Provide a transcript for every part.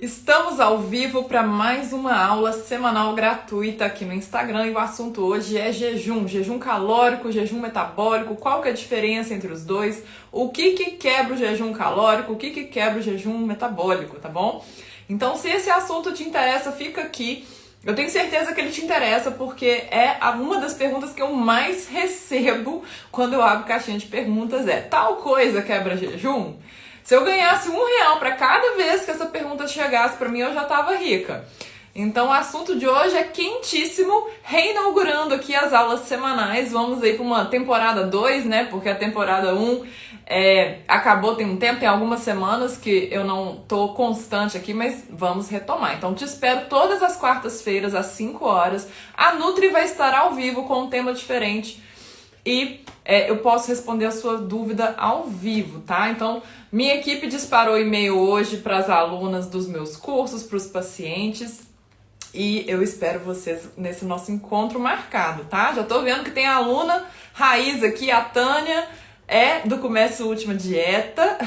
Estamos ao vivo para mais uma aula semanal gratuita aqui no Instagram e o assunto hoje é jejum calórico, jejum metabólico, qual que é a diferença entre os dois, o que quebra o jejum calórico, o que quebra o jejum metabólico, tá bom? Então, se esse assunto te interessa, fica aqui. Eu tenho certeza que ele te interessa porque é uma das perguntas que eu mais recebo quando eu abro caixinha de perguntas tal coisa quebra jejum? Se eu ganhasse R$1 para cada vez que essa pergunta chegasse para mim, eu já tava rica. Então o assunto de hoje é quentíssimo, reinaugurando aqui as aulas semanais. Vamos aí para uma temporada 2, né? Porque a temporada 1 acabou tem um tempo, tem algumas semanas que eu não tô constante aqui, mas vamos retomar. Então te espero todas as quartas-feiras às 5 horas. A Nutri vai estar ao vivo com um tema diferente. E eu posso responder a sua dúvida ao vivo, tá? Então, minha equipe disparou e-mail hoje para as alunas dos meus cursos, para os pacientes. E eu espero vocês nesse nosso encontro marcado, tá? Já tô vendo que tem a aluna raiz aqui, a Tânia, do Comece Última Dieta.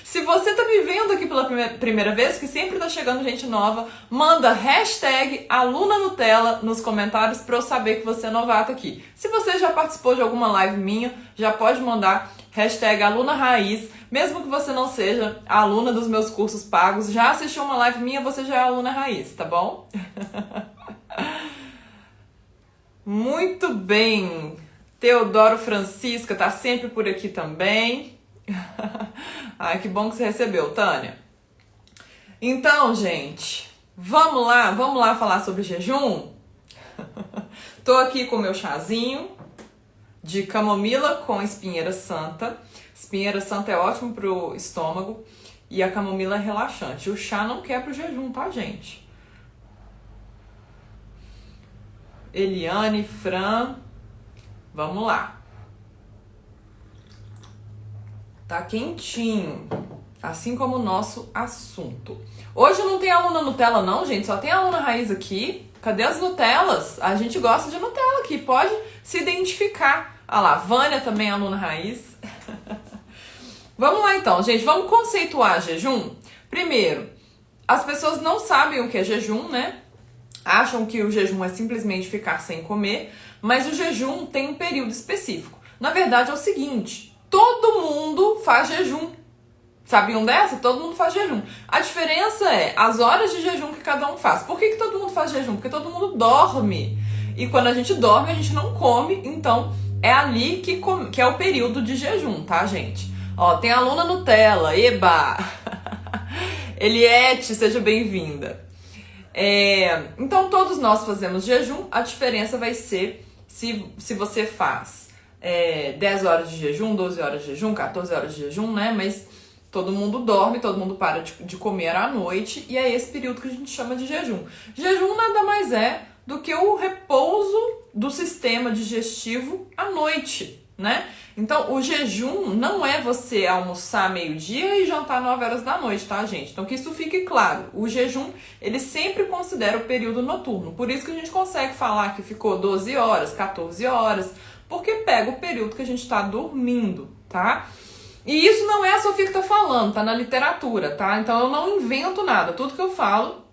Se você tá me vendo aqui pela primeira vez, que sempre tá chegando gente nova, manda hashtag #AlunaNutella nos comentários pra eu saber que você é novata aqui. Se você já participou de alguma live minha, já pode mandar hashtag #AlunaRaiz, mesmo que você não seja aluna dos meus cursos pagos, já assistiu uma live minha, você já é aluna raiz, tá bom? Muito bem! Teodoro Francisca tá sempre por aqui também. Ai, que bom que você recebeu, Tânia. Então, gente, vamos lá falar sobre jejum? Tô aqui com o meu chazinho de camomila com espinheira santa. Espinheira santa é ótimo pro estômago e a camomila é relaxante. O chá não quebra o jejum, tá, gente? Eliane, Fran... Vamos lá. Tá quentinho, assim como o nosso assunto. Hoje não tem aluna Nutella não, gente, só tem aluna raiz aqui. Cadê as Nutellas? A gente gosta de Nutella aqui, pode se identificar. Ah lá, Vânia também é aluna raiz. Vamos lá então, gente, vamos conceituar jejum? Primeiro, as pessoas não sabem o que é jejum, né? Acham que o jejum é simplesmente ficar sem comer, mas o jejum tem um período específico. Na verdade é o seguinte, todo mundo faz jejum. Sabiam dessa? Todo mundo faz jejum. A diferença é as horas de jejum que cada um faz. Por que todo mundo faz jejum? Porque todo mundo dorme. E quando a gente dorme, a gente não come, então é ali que é o período de jejum, tá, gente? Ó, tem a aluna Nutella, eba! Eliette, seja bem-vinda. Então todos nós fazemos jejum, a diferença vai ser se você faz 10 horas de jejum, 12 horas de jejum, 14 horas de jejum, né? Mas todo mundo dorme, todo mundo para de comer à noite e é esse período que a gente chama de jejum. Jejum nada mais é do que o repouso do sistema digestivo à noite, né? Então, o jejum não é você almoçar meio-dia e jantar 9 horas da noite, tá, gente? Então, que isso fique claro. O jejum, ele sempre considera o período noturno. Por isso que a gente consegue falar que ficou 12 horas, 14 horas, porque pega o período que a gente tá dormindo, tá? E isso não é a Sofia que tá falando, tá na literatura, tá? Então, eu não invento nada. Tudo que eu falo,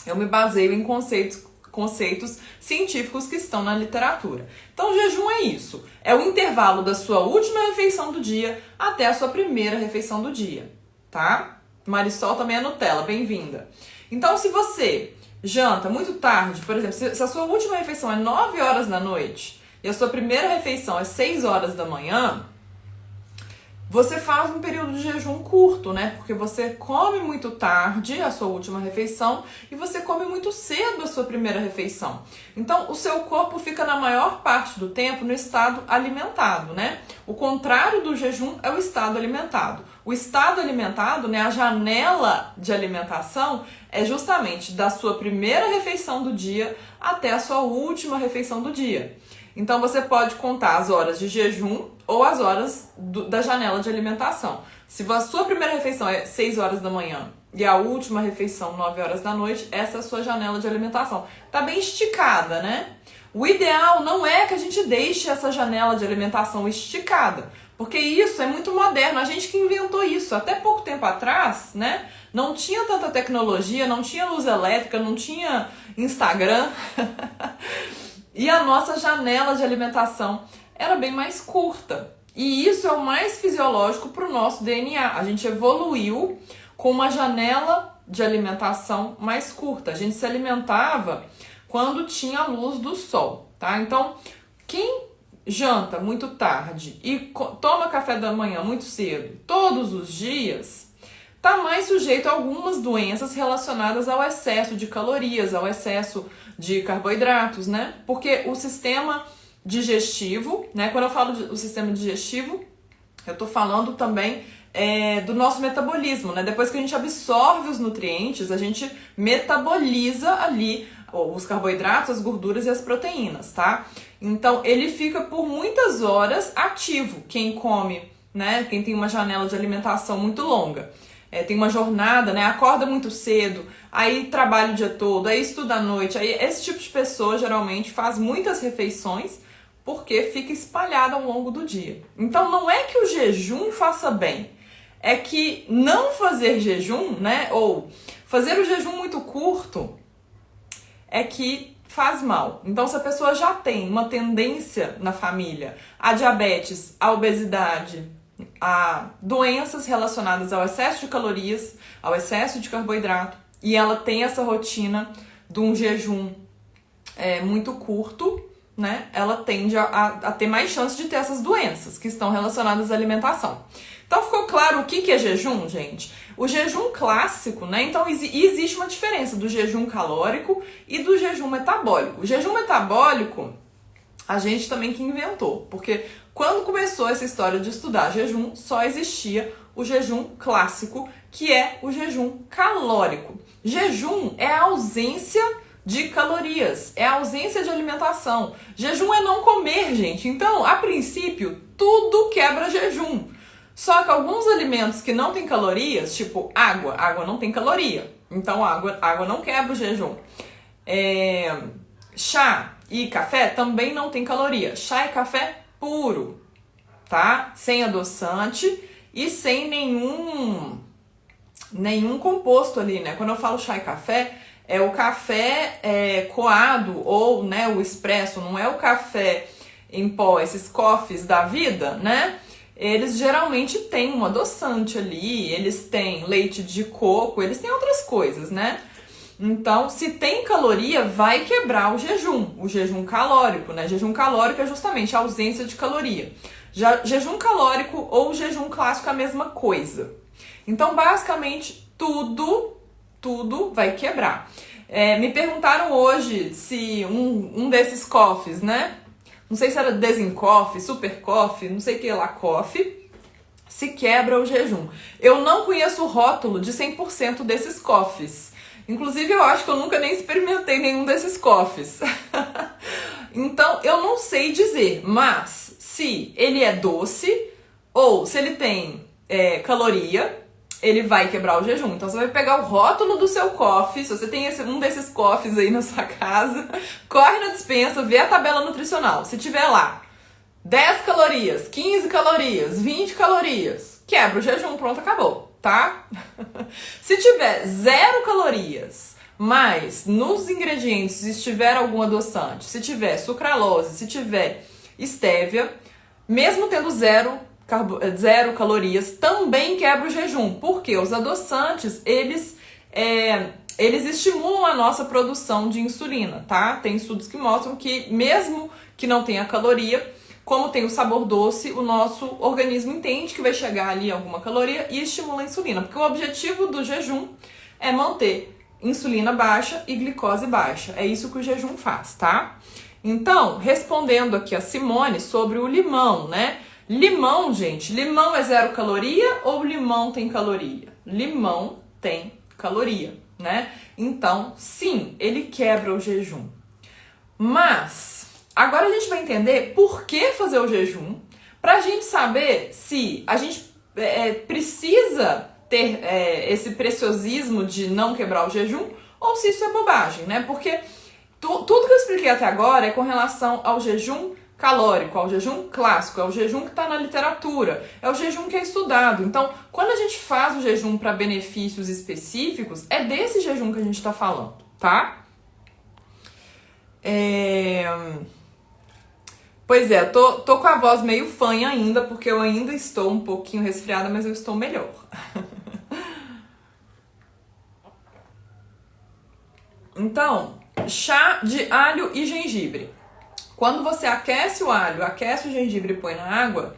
eu me baseio em conceitos científicos que estão na literatura. Então, o jejum é isso. É o intervalo da sua última refeição do dia até a sua primeira refeição do dia, tá? Marisol também é Nutella, bem-vinda. Então, se você janta muito tarde, por exemplo, se a sua última refeição é 9 horas da noite e a sua primeira refeição é 6 horas da manhã, você faz um período de jejum curto, né? Porque você come muito tarde a sua última refeição e você come muito cedo a sua primeira refeição. Então, o seu corpo fica na maior parte do tempo no estado alimentado, né? O contrário do jejum é o estado alimentado. O estado alimentado, né, a janela de alimentação é justamente da sua primeira refeição do dia até a sua última refeição do dia. Então, você pode contar as horas de jejum ou as horas da janela de alimentação. Se a sua primeira refeição é 6 horas da manhã e a última refeição 9 horas da noite, essa é a sua janela de alimentação. Tá bem esticada, né? O ideal não é que a gente deixe essa janela de alimentação esticada, porque isso é muito moderno, a gente que inventou isso. Até pouco tempo atrás, né? não tinha tanta tecnologia, não tinha luz elétrica, não tinha Instagram. E a nossa janela de alimentação era bem mais curta. E isso é o mais fisiológico para o nosso DNA. A gente evoluiu com uma janela de alimentação mais curta. A gente se alimentava quando tinha a luz do sol, tá? Então, quem janta muito tarde e toma café da manhã muito cedo, todos os dias, tá mais sujeito a algumas doenças relacionadas ao excesso de calorias, ao excesso de carboidratos, né? Porque o sistema digestivo, né? Quando eu falo do sistema digestivo, eu tô falando também do nosso metabolismo, né? Depois que a gente absorve os nutrientes, a gente metaboliza ali os carboidratos, as gorduras e as proteínas, tá? Então, ele fica por muitas horas ativo. Quem come, né? Quem tem uma janela de alimentação muito longa. Tem uma jornada, né? Acorda muito cedo, aí trabalha o dia todo, aí estuda à noite. Aí esse tipo de pessoa geralmente faz muitas refeições porque fica espalhada ao longo do dia. Então não é que o jejum faça bem, é que não fazer jejum, né? Ou fazer o jejum muito curto é que faz mal. Então se a pessoa já tem uma tendência na família a diabetes, a obesidade, a doenças relacionadas ao excesso de calorias, ao excesso de carboidrato, e ela tem essa rotina de um jejum muito curto, né? Ela tende a ter mais chance de ter essas doenças que estão relacionadas à alimentação. Então ficou claro o que é jejum, gente? O jejum clássico, né? Então existe uma diferença do jejum calórico e do jejum metabólico. O jejum metabólico a gente também que inventou, porque quando começou essa história de estudar jejum, só existia o jejum clássico, que é o jejum calórico. Jejum é a ausência de calorias, é a ausência de alimentação. Jejum é não comer, gente. Então, a princípio, tudo quebra jejum. Só que alguns alimentos que não têm calorias, tipo água não tem caloria. Então, água não quebra o jejum. Chá e café também não tem caloria. Chá e café puro, tá? Sem adoçante e sem nenhum composto ali, né? Quando eu falo chá e café, é o café coado ou, né, o expresso, não é o café em pó, esses coffees da vida, né? Eles geralmente têm um adoçante ali, eles têm leite de coco, eles têm outras coisas, né? Então, se tem caloria, vai quebrar o jejum calórico, né? Jejum calórico é justamente a ausência de caloria. Jejum calórico ou jejum clássico é a mesma coisa. Então, basicamente, tudo vai quebrar. Me perguntaram hoje se um desses coffees, né? Não sei se era Desincoffee, Super Coffee, não sei o que lá, coffee, se quebra o jejum. Eu não conheço o rótulo de 100% desses coffees. Inclusive, eu acho que eu nunca nem experimentei nenhum desses coffees. Então, eu não sei dizer, mas se ele é doce ou se ele tem caloria, ele vai quebrar o jejum. Então, você vai pegar o rótulo do seu coffee, se você tem um desses coffees aí na sua casa, corre na despensa, vê a tabela nutricional. Se tiver lá 10 calorias, 15 calorias, 20 calorias, quebra o jejum, pronto, acabou, tá? Se tiver 0 calorias, mas nos ingredientes se tiver algum adoçante, se tiver sucralose, se tiver estévia, mesmo tendo zero calorias, também quebra o jejum, porque os adoçantes, eles estimulam a nossa produção de insulina, tá? Tem estudos que mostram que mesmo que não tenha caloria, como tem o sabor doce, o nosso organismo entende que vai chegar ali alguma caloria e estimula a insulina, porque o objetivo do jejum é manter insulina baixa e glicose baixa. É isso que o jejum faz, tá? Então, respondendo aqui a Simone sobre o limão, né? Limão, gente, limão é 0 caloria ou limão tem caloria? Limão tem caloria, né? Então, sim, ele quebra o jejum. Mas, agora a gente vai entender por que fazer o jejum, pra gente saber se a gente precisa ter esse preciosismo de não quebrar o jejum ou se isso é bobagem, né? Porque tudo que eu expliquei até agora é com relação ao jejum calórico, é o jejum clássico, é o jejum que está na literatura, é o jejum que é estudado. Então, quando a gente faz o jejum para benefícios específicos, é desse jejum que a gente está falando, tá? Pois é, tô com a voz meio fanha ainda, porque eu ainda estou um pouquinho resfriada, mas eu estou melhor. Então, chá de alho e gengibre. Quando você aquece o alho, aquece o gengibre e põe na água,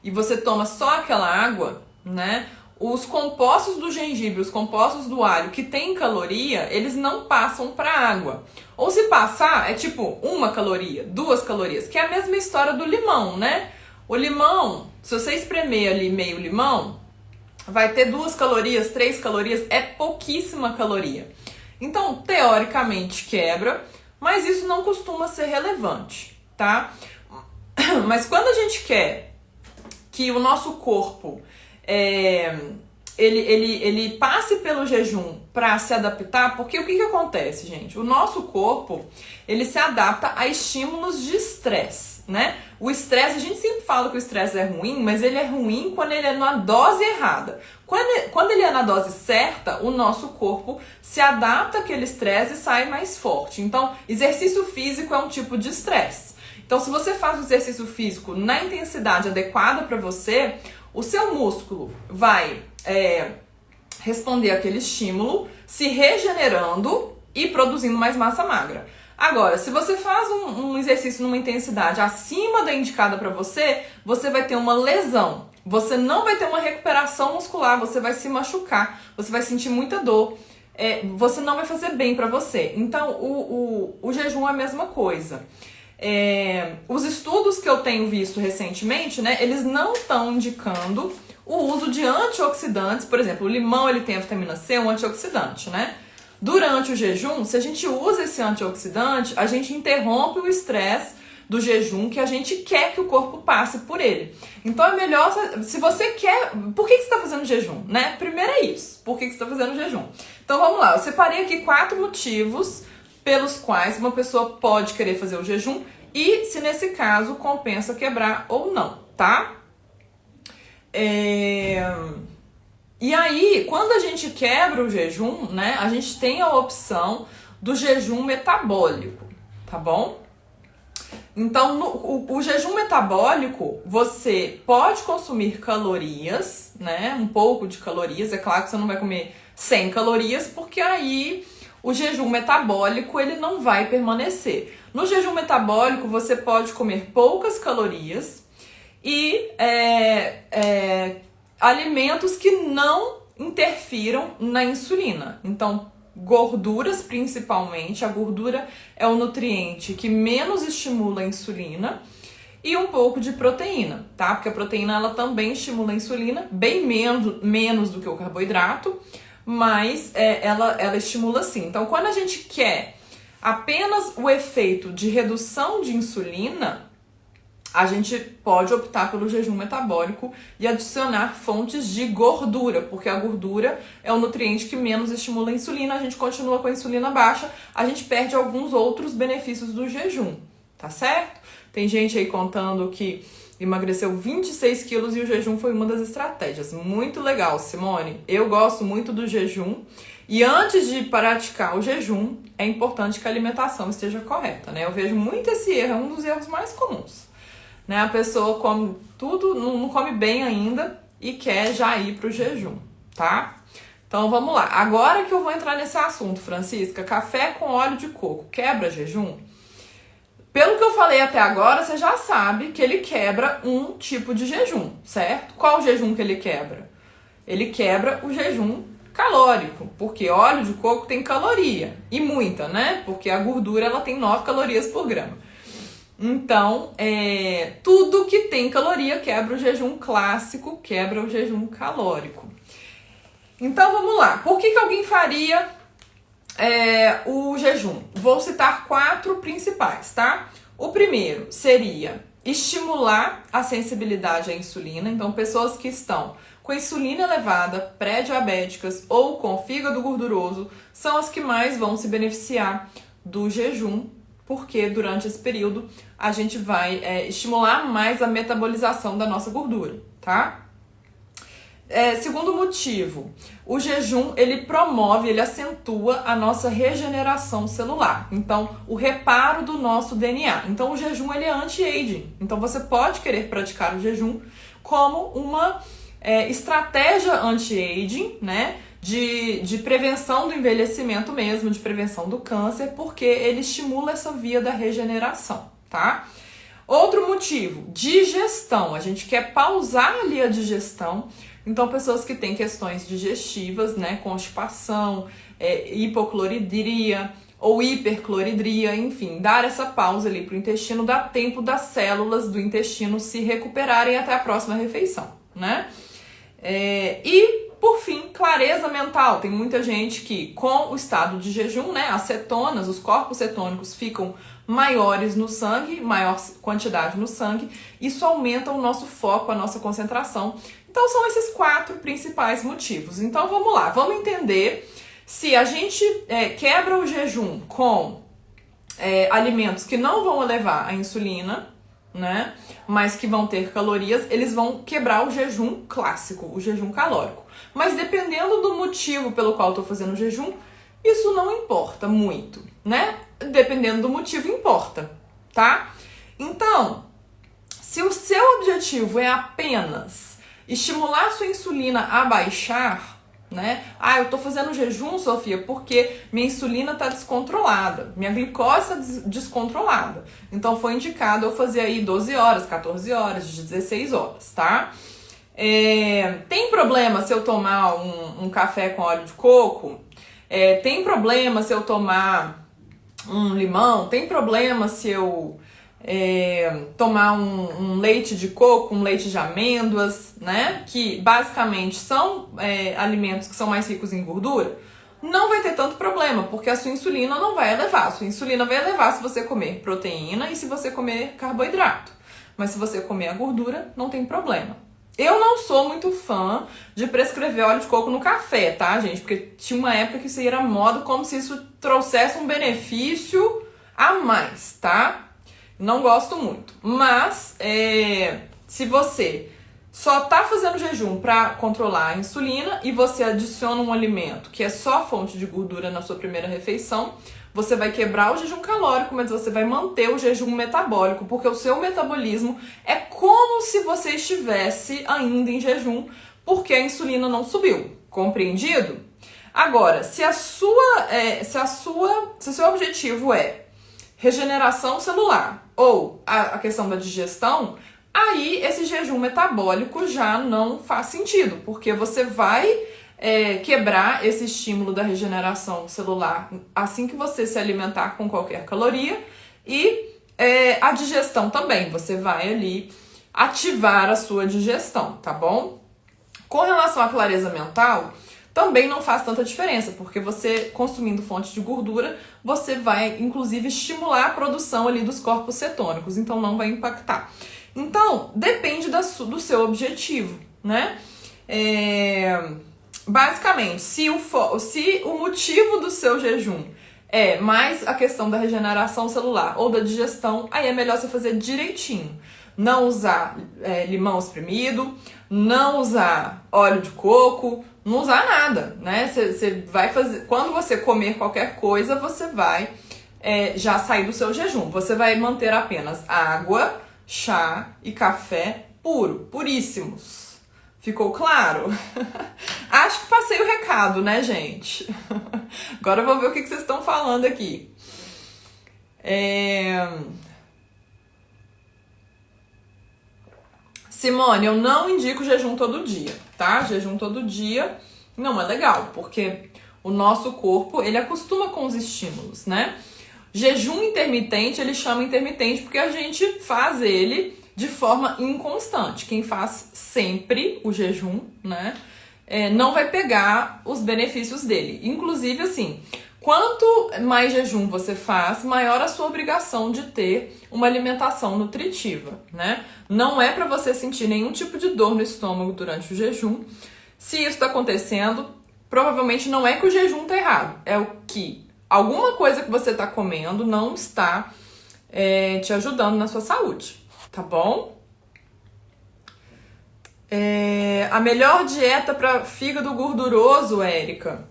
e você toma só aquela água, né? Os compostos do gengibre, os compostos do alho que tem caloria, eles não passam para água. Ou se passar, é tipo 1 caloria, 2 calorias, que é a mesma história do limão, né? O limão, se você espremer ali meio limão, vai ter 2 calorias, 3 calorias, é pouquíssima caloria. Então, teoricamente quebra, mas isso não costuma ser relevante, tá? Mas quando a gente quer que o nosso corpo ele passe pelo jejum para se adaptar, porque o que acontece, gente? O nosso corpo, ele se adapta a estímulos de estresse, né? O estresse, a gente sempre fala que o estresse é ruim, mas ele é ruim quando ele é na dose errada. Quando ele é na dose certa, o nosso corpo se adapta àquele estresse e sai mais forte. Então, exercício físico é um tipo de estresse. Então, se você faz o exercício físico na intensidade adequada para você, o seu músculo vai responder àquele estímulo, se regenerando e produzindo mais massa magra. Agora, se você faz um exercício numa intensidade acima da indicada para você, você vai ter uma lesão. Você não vai ter uma recuperação muscular, você vai se machucar, você vai sentir muita dor, você não vai fazer bem para você. Então, o jejum é a mesma coisa. Os estudos que eu tenho visto recentemente, né, eles não estão indicando o uso de antioxidantes. Por exemplo, o limão ele tem a vitamina C, um antioxidante, né? Durante o jejum, se a gente usa esse antioxidante, a gente interrompe o estresse do jejum que a gente quer que o corpo passe por ele. Então é melhor, se você quer... Por que você está fazendo jejum, né? Primeiro é isso, por que você está fazendo jejum? Então vamos lá, eu separei aqui 4 motivos pelos quais uma pessoa pode querer fazer o jejum e se nesse caso compensa quebrar ou não, tá? E aí, quando a gente quebra o jejum, né, a gente tem a opção do jejum metabólico, tá bom? Então, o jejum metabólico, você pode consumir calorias, né, um pouco de calorias, é claro que você não vai comer 100 calorias, porque aí o jejum metabólico ele não vai permanecer. No jejum metabólico, você pode comer poucas calorias e alimentos que não interfiram na insulina. Então, gorduras principalmente, a gordura é o nutriente que menos estimula a insulina, e um pouco de proteína, tá? Porque a proteína ela também estimula a insulina, bem menos do que o carboidrato, mas ela estimula sim. Então, quando a gente quer apenas o efeito de redução de insulina, a gente pode optar pelo jejum metabólico e adicionar fontes de gordura, porque a gordura é o nutriente que menos estimula a insulina, a gente continua com a insulina baixa, a gente perde alguns outros benefícios do jejum, tá certo? Tem gente aí contando que emagreceu 26 quilos e o jejum foi uma das estratégias. Muito legal, Simone. Eu gosto muito do jejum e antes de praticar o jejum, é importante que a alimentação esteja correta, né? Eu vejo muito esse erro, é um dos erros mais comuns. Né? A pessoa come tudo, não come bem ainda e quer já ir pro jejum, tá? Então vamos lá. Agora que eu vou entrar nesse assunto, Francisca, café com óleo de coco quebra jejum? Pelo que eu falei até agora, você já sabe que ele quebra um tipo de jejum, certo? Qual jejum que ele quebra? Ele quebra o jejum calórico, porque óleo de coco tem caloria, e muita, né? Porque a gordura ela tem 9 calorias por grama. Então, tudo que tem caloria quebra o jejum clássico, quebra o jejum calórico. Então, vamos lá. Por que alguém faria o jejum? Vou citar 4 principais, tá? O primeiro seria estimular a sensibilidade à insulina. Então, pessoas que estão com insulina elevada, pré-diabéticas ou com fígado gorduroso, são as que mais vão se beneficiar do jejum, porque durante esse período a gente vai estimular mais a metabolização da nossa gordura, tá? Segundo motivo, o jejum ele promove, ele acentua a nossa regeneração celular. Então, o reparo do nosso DNA. Então, o jejum ele é anti-aging. Então, você pode querer praticar o jejum como uma estratégia anti-aging, né? De prevenção do envelhecimento mesmo, de prevenção do câncer, porque ele estimula essa via da regeneração, tá? Outro motivo, digestão. A gente quer pausar ali a digestão. Então, pessoas que têm questões digestivas, né, constipação, hipocloridria ou hipercloridria, enfim, dar essa pausa ali para o intestino, dá tempo das células do intestino se recuperarem até a próxima refeição, né? E, por fim, clareza mental. Tem muita gente que, com o estado de jejum, né, as cetonas, os corpos cetônicos ficam maiores no sangue, maior quantidade no sangue, isso aumenta o nosso foco, a nossa concentração. Então, são esses 4 principais motivos. Então, vamos lá, vamos entender se a gente quebra o jejum com alimentos que não vão elevar a insulina, né, mas que vão ter calorias, eles vão quebrar o jejum clássico, o jejum calórico. Mas dependendo do motivo pelo qual eu tô fazendo o jejum, isso não importa muito, né? Dependendo do motivo, importa, tá? Então, se o seu objetivo é apenas estimular a sua insulina a baixar, né? Ah, eu tô fazendo jejum, Sofia, porque minha insulina tá descontrolada, minha glicose tá descontrolada. Então foi indicado eu fazer aí 12 horas, 14 horas, 16 horas, tá? Tem problema se eu tomar um café com óleo de coco? Tem problema se eu tomar um limão? Tem problema se eu tomar um leite de coco, um leite de amêndoas, né? Que basicamente são alimentos que são mais ricos em gordura? Não vai ter tanto problema, porque a sua insulina não vai elevar. A sua insulina vai elevar se você comer proteína e se você comer carboidrato. Mas se você comer a gordura, não tem problema. Eu não sou muito fã de prescrever óleo de coco no café, tá, gente? Porque tinha uma época que isso era moda como se isso trouxesse um benefício a mais, tá? Não gosto muito. Mas, se você só tá fazendo jejum para controlar a insulina e você adiciona um alimento que é só fonte de gordura na sua primeira refeição, você vai quebrar o jejum calórico, mas você vai manter o jejum metabólico, porque o seu metabolismo é como se você estivesse ainda em jejum, porque a insulina não subiu. Compreendido? Agora, se o seu objetivo é regeneração celular ou a questão da digestão, aí esse jejum metabólico já não faz sentido, porque você vai quebrar esse estímulo da regeneração celular assim que você se alimentar com qualquer caloria e a digestão também, você vai ali ativar a sua digestão, tá bom? Com relação à clareza mental, também não faz tanta diferença, porque você consumindo fonte de gordura, você vai inclusive estimular a produção ali dos corpos cetônicos, então não vai impactar. Então, depende do seu objetivo, né? Basicamente, se o motivo do seu jejum é mais a questão da regeneração celular ou da digestão, aí é melhor você fazer direitinho. Não usar limão espremido, não usar óleo de coco, não usar nada, né? Você vai fazer. Quando você comer qualquer coisa, você vai já sair do seu jejum. Você vai manter apenas água, chá e café puríssimos. Ficou claro? Acho que passei o recado, né, gente? Agora eu vou ver o que vocês estão falando aqui. Simone, eu não indico jejum todo dia, tá? Jejum todo dia não é legal, porque o nosso corpo, ele acostuma com os estímulos, né? Jejum intermitente, ele chama intermitente porque a gente faz ele de forma inconstante. Quem faz sempre o jejum, né, não vai pegar os benefícios dele. Inclusive, assim, quanto mais jejum você faz, maior a sua obrigação de ter uma alimentação nutritiva, né? Não é para você sentir nenhum tipo de dor no estômago durante o jejum. Se isso está acontecendo, provavelmente não é que o jejum tá errado, é o que alguma coisa que você tá comendo não está te ajudando na sua saúde, tá bom? A melhor dieta para fígado gorduroso, Érica,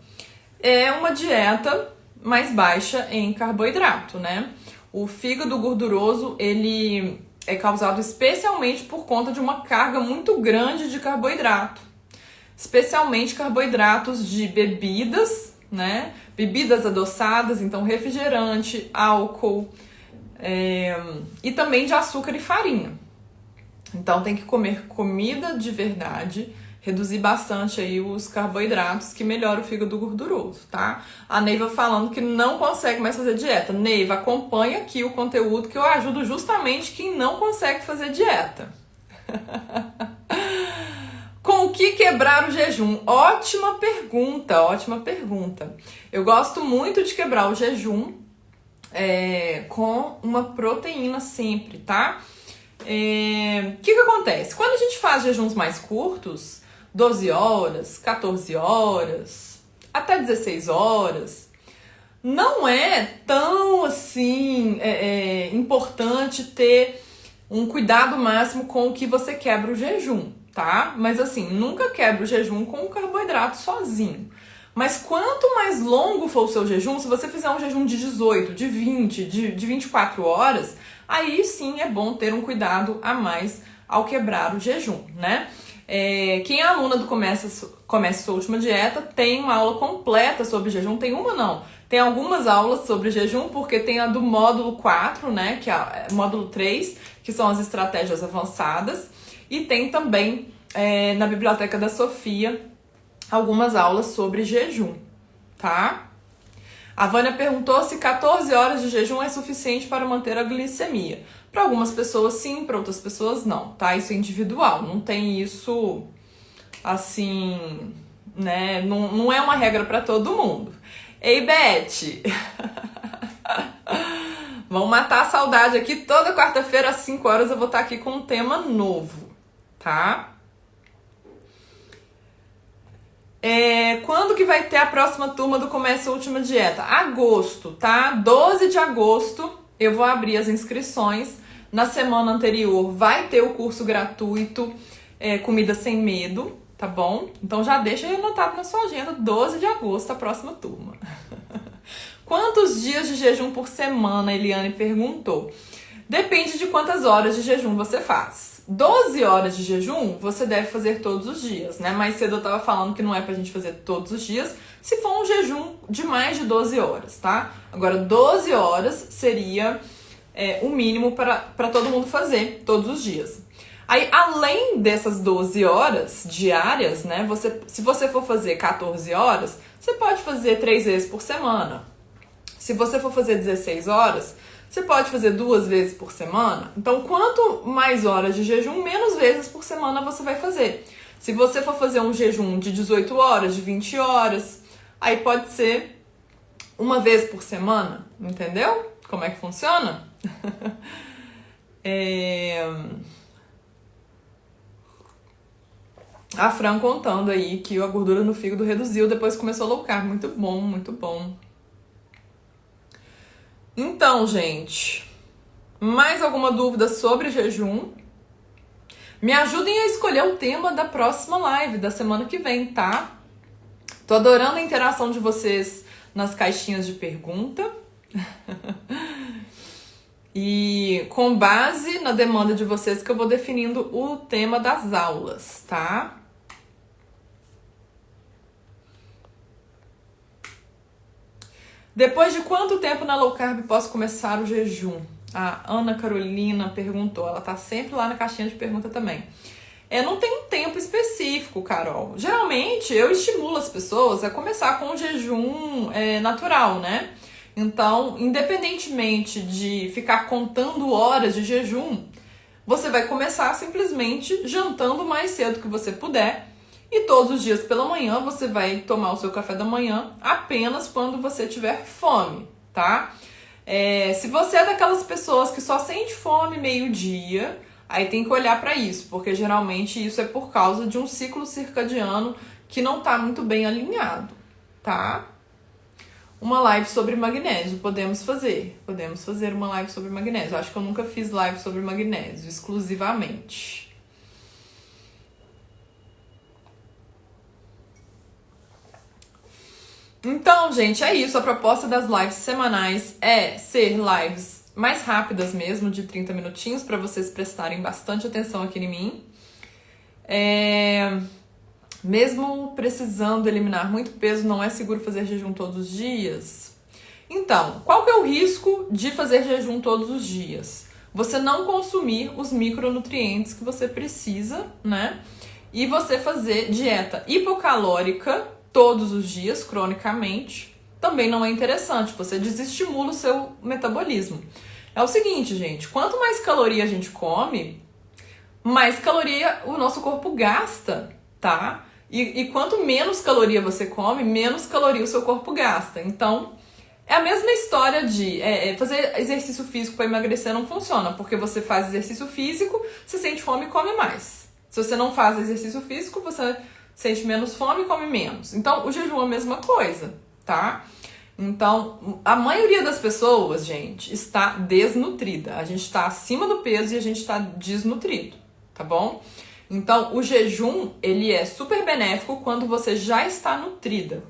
é uma dieta mais baixa em carboidrato, né? O fígado gorduroso, ele é causado especialmente por conta de uma carga muito grande de carboidrato. Especialmente carboidratos de bebidas, né? Bebidas adoçadas, então refrigerante, álcool, e também de açúcar e farinha. Então tem que comer comida de verdade, reduzir bastante aí os carboidratos, que melhora o fígado gorduroso, tá? A Neiva falando que não consegue mais fazer dieta. Neiva, acompanha aqui o conteúdo que eu ajudo justamente quem não consegue fazer dieta. Com o que quebrar o jejum? Ótima pergunta, ótima pergunta. Eu gosto muito de quebrar o jejum com uma proteína sempre, tá? O que acontece? Quando a gente faz jejuns mais curtos, 12 horas, 14 horas, até 16 horas, não é tão assim importante ter um cuidado máximo com o que você quebra o jejum, tá? Mas assim, nunca quebra o jejum com o carboidrato sozinho. Mas quanto mais longo for o seu jejum, se você fizer um jejum de 18, de 20, de 24 horas, aí sim é bom ter um cuidado a mais ao quebrar o jejum, né? Quem é aluna do Comece Sua Última Dieta tem uma aula completa sobre jejum. Tem uma não, tem algumas aulas sobre jejum, porque tem a do módulo 4, né, que é o módulo 3, que são as estratégias avançadas, e tem também na Biblioteca da Sofia algumas aulas sobre jejum, tá? A Vânia perguntou se 14 horas de jejum é suficiente para manter a glicemia. Para algumas pessoas sim, para outras pessoas não, tá? Isso é individual, não tem isso assim, né? Não é uma regra para todo mundo. Ei, Beth! Vamos matar a saudade aqui. Toda quarta-feira às 5 horas eu vou estar aqui com um tema novo, tá? Quando que vai ter a próxima turma do Comece Sua Última Dieta? Agosto, tá? 12 de agosto eu vou abrir as inscrições. Na semana anterior vai ter o curso gratuito Comida Sem Medo, tá bom? Então já deixa aí anotado na sua agenda, 12 de agosto, a próxima turma. Quantos dias de jejum por semana, Eliane perguntou. Depende de quantas horas de jejum você faz. 12 horas de jejum você deve fazer todos os dias, né? Mais cedo eu tava falando que não é pra gente fazer todos os dias, se for um jejum de mais de 12 horas, tá? Agora, 12 horas seria o mínimo para todo mundo fazer todos os dias. Aí, além dessas 12 horas diárias, né? Se você for fazer 14 horas, você pode fazer 3 vezes por semana. Se você for fazer 16 horas, você pode fazer 2 vezes por semana. Então, quanto mais horas de jejum, menos vezes por semana você vai fazer. Se você for fazer um jejum de 18 horas, de 20 horas, aí pode ser uma vez por semana, entendeu? Como é que funciona? A Fran contando aí que a gordura no fígado reduziu depois que começou a low carb. Muito bom, muito bom. Então, gente, mais alguma dúvida sobre jejum? Me ajudem a escolher o tema da próxima live, da semana que vem, tá? Tô adorando a interação de vocês nas caixinhas de pergunta. E com base na demanda de vocês que eu vou definindo o tema das aulas, tá? Depois de quanto tempo na low carb posso começar o jejum? A Ana Carolina perguntou. Ela tá sempre lá na caixinha de pergunta também. Não tem um tempo específico, Carol. Geralmente, eu estimulo as pessoas a começar com o jejum natural, né? Então, independentemente de ficar contando horas de jejum, você vai começar simplesmente jantando o mais cedo que você puder. E todos os dias pela manhã você vai tomar o seu café da manhã apenas quando você tiver fome, tá? Se você é daquelas pessoas que só sente fome meio-dia, aí tem que olhar para isso, porque geralmente isso é por causa de um ciclo circadiano que não tá muito bem alinhado, tá? uma live sobre magnésio. Podemos fazer uma live sobre magnésio. Acho que eu nunca fiz live sobre magnésio, exclusivamente. Então, gente, é isso. A proposta das lives semanais é ser lives mais rápidas mesmo, de 30 minutinhos, para vocês prestarem bastante atenção aqui em mim. Mesmo precisando eliminar muito peso, não é seguro fazer jejum todos os dias? Então, qual que é o risco de fazer jejum todos os dias? Você não consumir os micronutrientes que você precisa, né? E você fazer dieta hipocalórica todos os dias, cronicamente, também não é interessante. Você desestimula o seu metabolismo. É o seguinte, gente, quanto mais caloria a gente come, mais caloria o nosso corpo gasta, tá? E quanto menos caloria você come, menos caloria o seu corpo gasta. Então, é a mesma história de fazer exercício físico para emagrecer não funciona, porque você faz exercício físico, você sente fome e come mais. Se você não faz exercício físico, você sente menos fome e come menos. Então, o jejum é a mesma coisa, tá? Então, a maioria das pessoas, gente, está desnutrida. A gente está acima do peso e a gente está desnutrido, tá bom? Então, o jejum, ele é super benéfico quando você já está nutrida.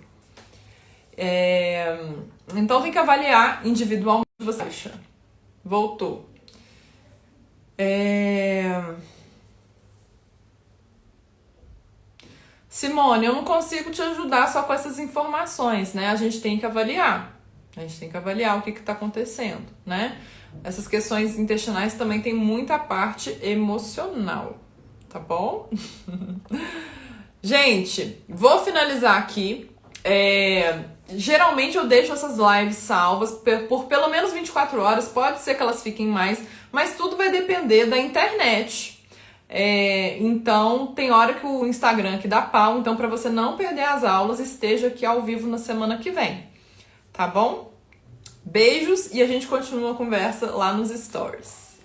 Então, tem que avaliar individualmente o que você acha. Voltou. Simone, eu não consigo te ajudar só com essas informações, né? A gente tem que avaliar. A gente tem que avaliar o que está acontecendo, né? Essas questões intestinais também tem muita parte emocional. Tá bom? Gente, vou finalizar aqui. Geralmente eu deixo essas lives salvas por pelo menos 24 horas. Pode ser que elas fiquem mais, mas tudo vai depender da internet. Então, tem hora que o Instagram aqui dá pau. Então, para você não perder as aulas, esteja aqui ao vivo na semana que vem. Tá bom? Beijos e a gente continua a conversa lá nos stories.